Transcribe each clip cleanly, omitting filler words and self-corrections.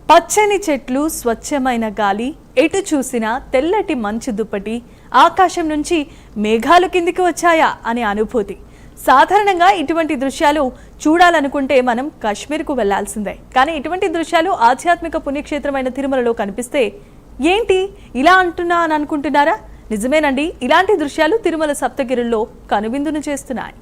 పచ్చని చెట్లు, స్వచ్ఛమైన గాలి, ఎటు చూసినా తెల్లటి మంచు దుప్పటి, ఆకాశం నుంచి మేఘాలు కిందికి వచ్చాయా అనే అనుభూతి. సాధారణంగా ఇటువంటి దృశ్యాలు చూడాలనుకుంటే మనం కాశ్మీర్కు వెళ్లాల్సిందే. కానీ ఇటువంటి దృశ్యాలు ఆధ్యాత్మిక పుణ్యక్షేత్రమైన తిరుమలలో కనిపిస్తే ఏంటి ఇలా అంటున్నా అని అనుకుంటున్నారా? నిజమేనండి, ఇలాంటి దృశ్యాలు తిరుమల సప్తగిరుల్లో కనువిందును చేస్తున్నాయి.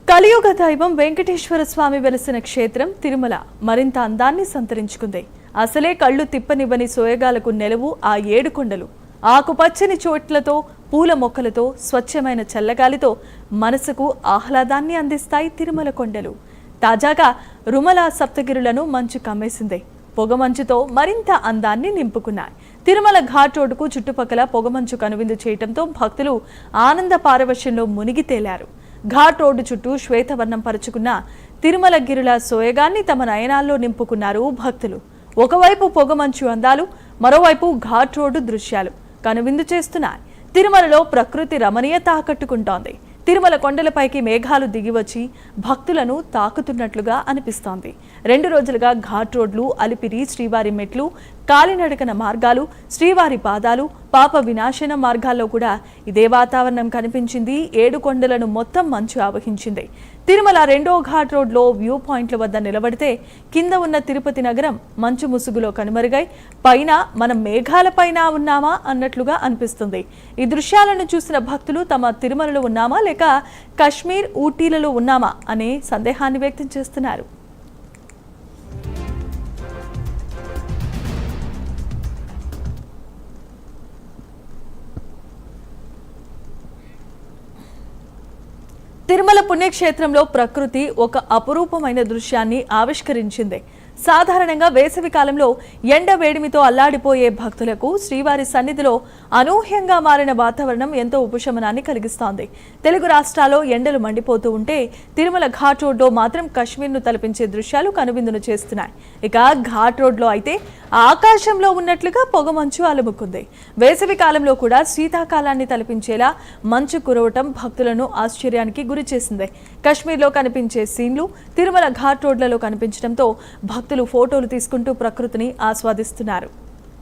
కలియుగ దైవం వెంకటేశ్వర స్వామి వెలసిన క్షేత్రం తిరుమల మరింత అందాన్ని సంతరించుకుంది. అసలే కళ్ళు తిప్పనివ్వని సోయగాలకు నెలవు ఆ 7 కొండలు. ఆకుపచ్చని చోట్లతో, పూల మొక్కలతో, స్వచ్ఛమైన చల్లగాలితో మనసుకు ఆహ్లాదాన్ని అందిస్తాయి తిరుమల కొండలు. తాజాగా రుమల సప్తగిరులను మంచు కమ్మేసింది. పొగమంచుతో మరింత అందాన్ని నింపుకున్నాయి. తిరుమల ఘాట్ రోడ్డుకు చుట్టుపక్కల పొగమంచు కనువిందు చేయడంతో భక్తులు ఆనంద పారవశ్యంలో మునిగి తేలారు. ఘాట్ రోడ్డు చుట్టూ శ్వేతవర్ణం పరుచుకున్న తిరుమల గిరుల సోయగాన్ని తమ నయనాల్లో నింపుకున్నారు భక్తులు. ఒకవైపు పొగమంచు అందాలు, మరోవైపు ఘాట్ రోడ్డు దృశ్యాలు కనువిందు చేస్తున్నాయి. తిరుమలలో ప్రకృతి రమణీయత ఆకట్టుకుంటోంది. తిరుమల కొండలపైకి మేఘాలు దిగివచ్చి భక్తులను తాకుతున్నట్లుగా అనిపిస్తోంది. 2 రోజులుగా ఘాట్ రోడ్లు, అలిపిరి, శ్రీవారి మెట్లు, కాలినడకన మార్గాలు, శ్రీవారి పాదాలు, పాప వినాశన మార్గాల్లో కూడా ఇదే వాతావరణం కనిపించింది. 7 కొండలను మొత్తం మంచు ఆవహించింది. తిరుమల 2వ ఘాట్ రోడ్లో వ్యూ పాయింట్ల వద్ద నిలబడితే కింద ఉన్న తిరుపతి నగరం మంచు ముసుగులో కనుమరుగై పైన మనం మేఘాల పైన ఉన్నామా అన్నట్లుగా అనిపిస్తుంది. ఈ దృశ్యాలను చూసిన భక్తులు తమ తిరుమలలో ఉన్నామా లేక కాశ్మీర్, ఊటీలలో ఉన్నామా అనే సందేహాన్ని వ్యక్తం చేస్తున్నారు. తిరుమల పుణ్యక్షేత్రంలో ప్రకృతి ఒక అపురూపమైన దృశ్యాన్ని ఆవిష్కరించింది. సాధారణంగా వేసవి కాలంలో ఎండ వేడిమితో అల్లాడిపోయే భక్తులకు శ్రీవారి సన్నిధిలో అనూహ్యంగా మారిన వాతావరణం ఎంతో ఉపశమనాన్ని కలిగిస్తోంది. తెలుగు రాష్ట్రాల్లో ఎండలు మండిపోతూ ఉంటే తిరుమల ఘాట్ రోడ్లో మాత్రం కాశ్మీర్ను తలపించే దృశ్యాలు కనువిందును చేస్తున్నాయి. ఇక ఘాట్ రోడ్లో అయితే ఆకాశంలో ఉన్నట్లుగా పొగమంచు అలుముకుంది. వేసవి కాలంలో కూడా శీతాకాలాన్ని తలపించేలా మంచు కురవటం భక్తులను ఆశ్చర్యానికి గురి చేసింది. కాశ్మీర్లో కనిపించే సీన్లు తిరుమల ఘాట్ రోడ్లలో కనిపించడంతో భక్తులు ఫోటోలు తీసుకుంటూ ప్రకృతిని ఆస్వాదిస్తున్నారు.